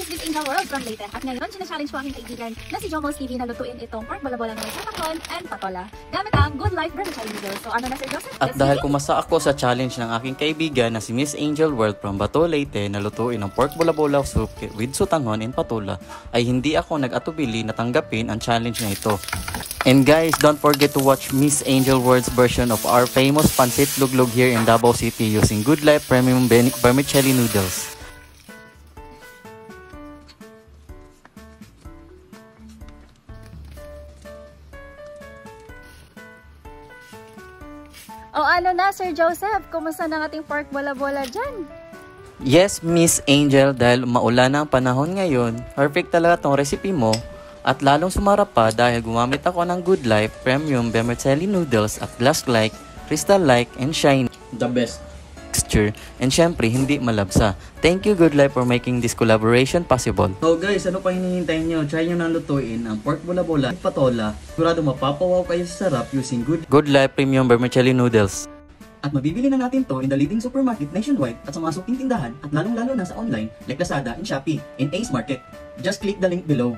is Miss Angel World from Leyte. At ngayon, sinachallenge ko aking kaibigan na si Jomos TV na lutuin itong pork bola-bola ng satakon and patola gamit ang Good Life vermicelli noodles. So ano na Sir Joseph? At dahil kumasa ako sa challenge ng aking kaibigan na si Miss Angel World from Bato, Leyte na lutuin ang pork bola-bola soup with sutanghon and patola, ay hindi ako nag-atubili na tanggapin ang challenge na ito. And guys, don't forget to watch Miss Angel World's version of our famous pancit luglog here in Davao City using Good Life Premium Vermicelli Noodles. O ano na Sir Joseph? Kumusta ng ating pork bola-bola dyan? Yes, Miss Angel, dahil maulan na ang panahon ngayon, perfect talaga tong recipe mo. At lalong sumarap pa dahil gumamit ako ng Good Life Premium Vermicelli Noodles at glass-like, crystal-like, and shiny. The best texture. And syempre, hindi malabsa. Thank you Good Life for making this collaboration possible. So guys, ano pa hinihintay nyo? Try nyo nang lutuin ang pork bola-bola at patola. Sigurado mapapawaw kayo sa sarap using Good Life Premium Vermicelli Noodles. At mabibili na natin to in the leading supermarket nationwide at sa mga suking tindahan at lalong-lalo na sa online like Lazada and Shopee and Ace Market. Just click the link below.